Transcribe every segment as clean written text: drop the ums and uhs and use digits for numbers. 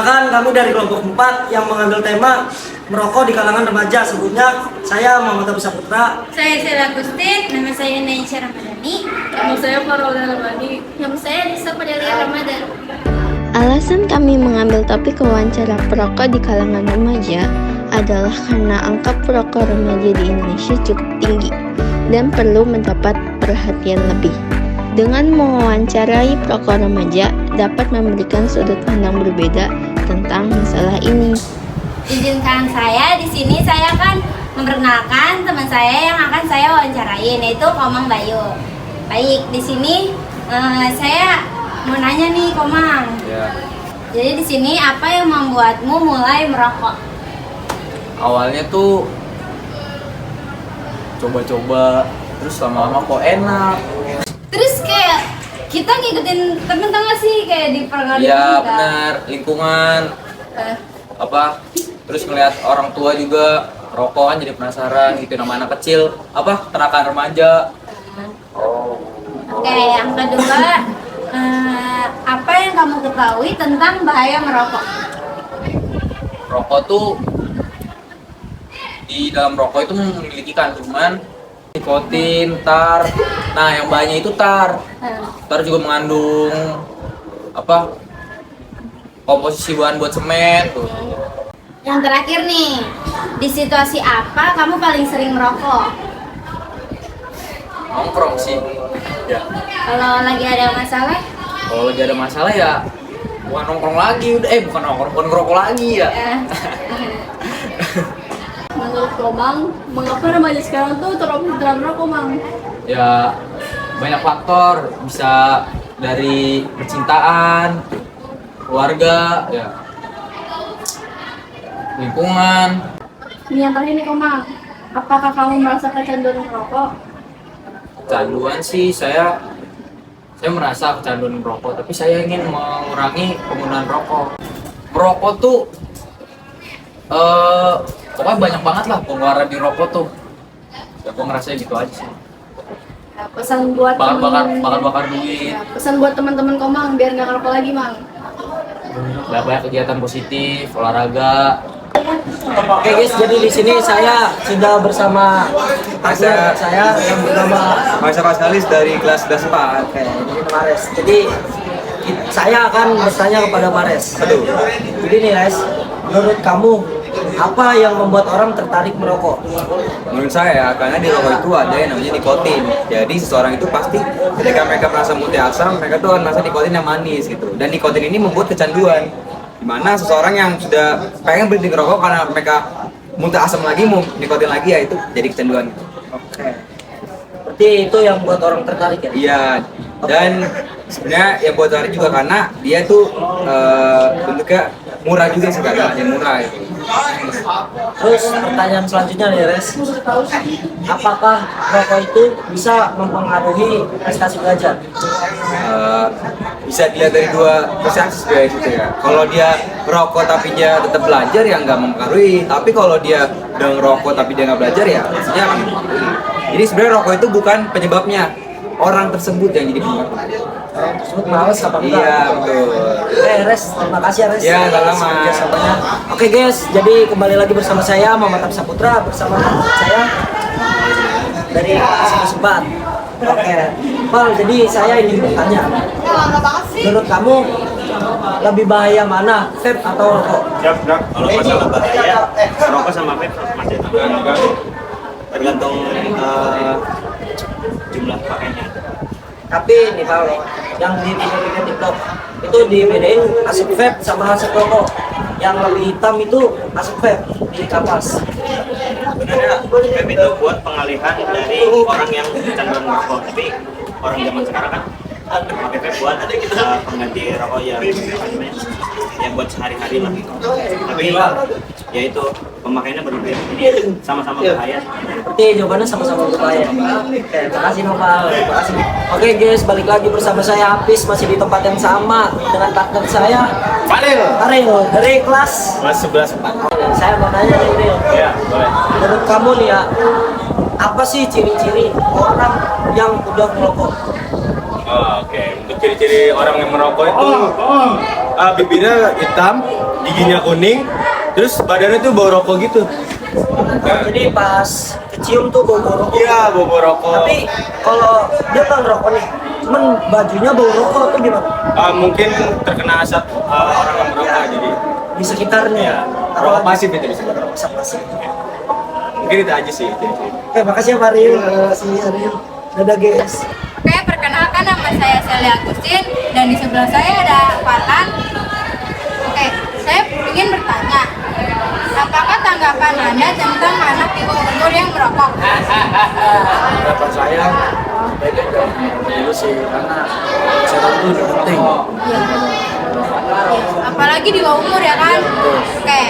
Perkenalkan, kami dari kelompok 4 yang mengambil tema merokok di kalangan remaja. Sebelumnya, saya Muhammad Abu Saputra. Saya Sela Agustin, nama saya Naisha Ramadhani. Nama saya Farol Ramani. Nama saya Lisa Padelia Ramadan. Alasan kami mengambil topik wawancara perokok di kalangan remaja adalah karena angka perokok remaja di Indonesia cukup tinggi dan perlu mendapat perhatian lebih. Dengan mewawancarai perokok remaja dapat memberikan sudut pandang berbeda tentang masalah ini. Izinkan saya di sini saya akan memperkenalkan teman saya yang akan saya wawancarain, yaitu Komang Bayu. Baik, di sini saya mau nanya nih Komang. Ya, Jadi di sini apa yang membuatmu mulai merokok? awalnya tuh coba-coba, terus lama-lama kok enak. Terus kayak kita ngikutin temen tau gak sih kayak di pergaulan Iya benar, lingkungan apa, terus ngeliat orang tua juga rokok kan jadi penasaran gitu, nama anak kecil apa kenakan remaja. Oke, yang kedua, apa yang kamu ketahui tentang bahaya merokok? Rokok tuh, di dalam rokok itu memiliki kandungan nikotin, tar. Nah, yang banyak itu tar. Tar juga mengandung apa? Komposisi bahan buat semen tuh. Yang terakhir nih, di situasi apa kamu paling sering merokok? Nongkrong sih. Ya. Kalau lagi ada masalah? Kalau lagi ada masalah ya bukan nongkrong lagi, udah bukan nongkrong, bukan ngerokok lagi ya. Menurut Komang, mengapa remaja sekarang tuh terobsesi dalam rokok, Mang? Ya banyak faktor, bisa dari percintaan, keluarga, ya lingkungan. Ini yang terakhir nih, Komang. Apakah kamu merasa kecanduan merokok? Kecanduan sih saya merasa kecanduan merokok, tapi saya ingin mengurangi penggunaan rokok. Merokok tuh pokoknya banyak banget lah pengeluaran di rokok tuh. Ya gue ngerasa gitu aja sih. Ya, pesan buat Bakar duit. Ya, pesan buat teman-teman Komang biar nggak ngerokok lagi, Mang. Banyak kegiatan positif, olahraga. Oke guys, jadi di sini saya sudah bersama partner saya yang bernama Mas Fasalis dari kelas 4. Oke, ini Mares. Jadi saya akan bertanya kepada Mares. Aduh. Jadi nih Res, menurut kamu apa yang membuat orang tertarik merokok? Menurut saya, karena di rokok itu ada yang namanya nikotin. Jadi seseorang itu pasti ketika mereka merasa muntah asam, mereka tuh akan merasa nikotin yang manis gitu. Dan nikotin ini membuat kecanduan. Dimana seseorang yang sudah pengen berhenti ngerokok karena mereka muntah asam lagi, mau nikotin lagi, ya itu jadi kecanduan. Oke. Berarti itu yang buat orang tertarik ya? Iya. Dan sebenarnya yang buat tertarik juga karena dia tuh bentuknya murah juga sih, karena yang murah itu. Terus pertanyaan selanjutnya nih Res, apakah rokok itu bisa mempengaruhi prestasi belajar? Bisa dilihat dari dua perspektif guys gitu ya. Kalau dia merokok tapi dia tetap belajar ya nggak mempengaruhi. Tapi kalau dia udah ngerokok tapi dia nggak belajar ya pastinya akan mempengaruhi. Jadi sebenarnya rokok itu bukan penyebabnya, orang tersebut yang jadi penyebab. Orang tersebut males apa enggak? Iya betul. Res, terima kasih ya Res. Ya, sama-sama. Kerjasamanya. Oke guys, jadi kembali lagi bersama saya Muhammad Abu Saputra bersama saya dari kelas 4. Oke, Pal, jadi saya ingin bertanya. Menurut kamu lebih bahaya mana, vape atau rokok? Siap. Kalau masalah bahaya, rokok sama vape masih tergantung jumlah pakainya. Tapi nih Pal, yang di video TikTok itu dibedain asap vape sama asap rokok. Yang lebih hitam itu asap vape di kapas. Sebenarnya vape itu buat pengalihan dari orang yang kecanduan merokok, tapi orang zaman sekarang kan pakai vape buat pengganti rokok yang buat sehari-hari lah. Tapi ya itu pemakaiannya berbeda, jadi sama-sama bahaya. Berarti jawabannya sama-sama berbahaya. Oke, terima kasih Nopal. Terima kasih. Oke guys, balik lagi bersama saya Hafiz, masih di tempat yang sama dengan partner saya Ariel dari kelas 11. Saya mau nanya nih Ariel. Ya, boleh. Menurut kamu nih ya, apa sih ciri-ciri orang yang udah merokok? Oke. Untuk ciri-ciri orang yang merokok itu bibirnya hitam, giginya kuning, terus badannya tuh bau rokok gitu. Jadi pas kecium tuh bau rokok. Iya, bau rokok. Tapi kalau dia kan rokok nih, cuman bajunya bau rokok tuh gimana? Mungkin terkena asap orang yang merokok jadi Di sekitarnya. ya, rokok pasif itu bisa. Asap pasif. Mungkin itu aja sih. Oke, makasih ya Mario. Si Ariel. Dadah guys. Oke, perkenalkan nama saya Sally Agustin dan di sebelah saya ada Farhan. Oke, saya ingin bertanya, apakah tanggapan Anda tentang anak di bawah umur yang merokok? Harapan saya baiknya jangan dulu sih karena kesehatan itu lebih penting. Apalagi di bawah umur ya kan? Oke,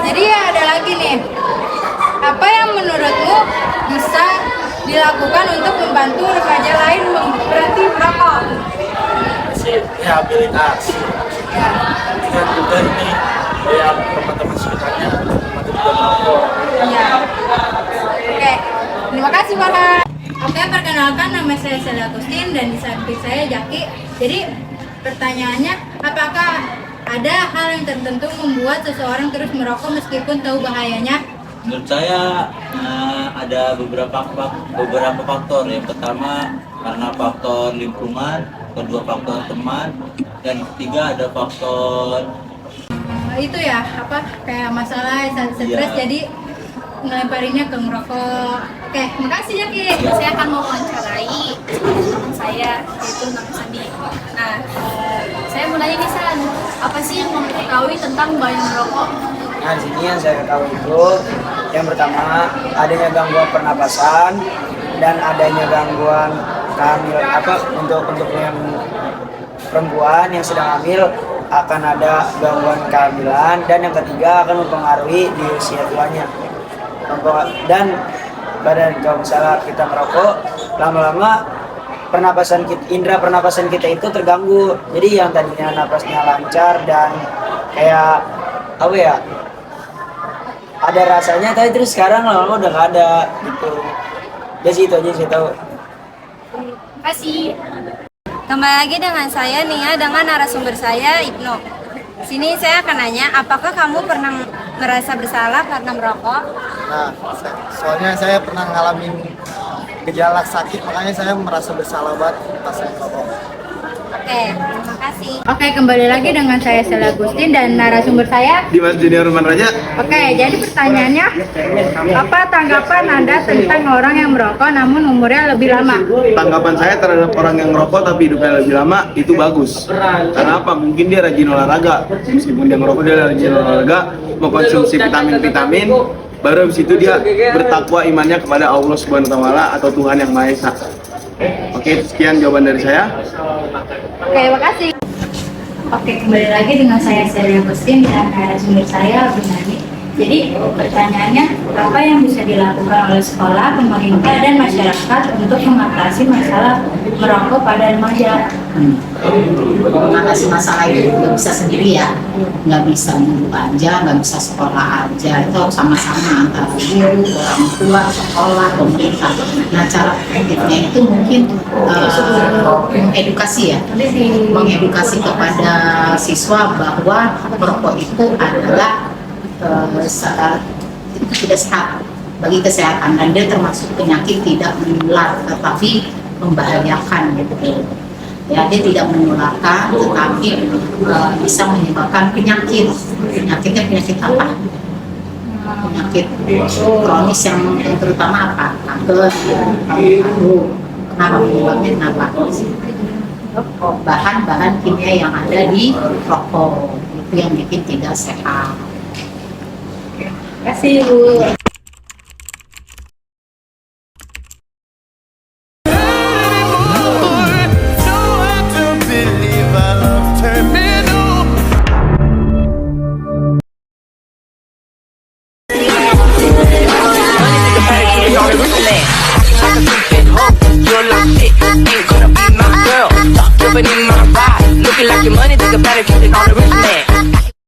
jadi ya ada lagi nih. Apa yang menurutmu bisa dilakukan untuk membantu remaja lain berhenti merokok? Masih rehabilitas. Dan juga ini ya teman-teman sekitarnya teman juga merokok. Ya. Oke, terima kasih Farhan. Oke, perkenalkan nama saya Sally Agustin dan di samping saya Jaki. Jadi pertanyaannya, apakah ada hal yang tertentu membuat seseorang terus merokok meskipun tahu bahayanya? Menurut saya ada beberapa faktor. Yang pertama karena faktor lingkungan, kedua faktor teman, dan ketiga ada faktor Itu ya, apa kayak masalah stres Iya. jadi ngelemparinnya ke ngerokok. Oke, makasih Jaki. Saya akan mewawancarai teman saya, yaitu nama Sandi. Nah, saya mau nanya nih San, apa sih yang kamu ketahui tentang bahaya merokok? Nah, di sini yang saya ketahui itu yang pertama adanya gangguan pernapasan dan adanya gangguan kehamilan untuk yang perempuan yang sedang hamil akan ada gangguan kehamilan dan yang ketiga akan mempengaruhi di usia tuanya. Dan badan kalau misalnya kita merokok lama-lama indera pernapasan kita itu terganggu. Jadi yang tadinya napasnya lancar dan kayak apa ya, ada rasanya tapi terus sekarang lama-lama udah nggak ada gitu. Jadi itu aja saya tahu. Terima kasih. Kembali lagi dengan saya Nia dengan narasumber saya Ibnu. Sini saya akan nanya, apakah kamu pernah merasa bersalah karena merokok? Nah, soalnya saya pernah ngalamin gejala sakit, makanya saya merasa bersalah banget pas saya merokok. Oke, terima kasih. Oke, kembali lagi dengan saya Sally Agustin dan narasumber saya. Dimas Junior Ruman Raja. Oke, jadi pertanyaannya, apa tanggapan Anda tentang orang yang merokok namun umurnya lebih lama? Tanggapan saya terhadap orang yang ngerokok tapi hidupnya lebih lama itu bagus. Karena apa? Mungkin dia rajin olahraga. Meskipun dia ngerokok dia rajin olahraga, mengkonsumsi vitamin-vitamin, baru habis itu dia bertakwa imannya kepada Allah Subhanahu wa taala atau Tuhan yang Maha Esa. Oke, sekian jawaban dari saya. Oke, makasih. Oke, kembali lagi dengan saya Sally Agustin dan narasumber saya Benani. Jadi pertanyaannya, apa yang bisa dilakukan oleh sekolah, pemerintah, dan masyarakat untuk mengatasi masalah merokok pada remaja? Mengatasi masalah itu nggak bisa sendiri ya, nggak bisa guru aja, nggak bisa sekolah aja, itu sama-sama antara guru, orang tua, sekolah, pemerintah. Nah, cara efektifnya itu mungkin mengedukasi ya, mengedukasi kepada siswa bahwa merokok itu adalah itu tidak sehat bagi kesehatan dan dia termasuk penyakit tidak menular tetapi membahayakan gitu. Ya, dia tidak menularkan tetapi bisa menyebabkan penyakit. Penyakitnya penyakit apa? Penyakit kronis yang terutama apa? Kanker, paru-paru. Kenapa menyebabnya? Kenapa? Bahan-bahan kimia yang ada di rokok itu yang bikin tidak sehat. Terima kasih, Bu.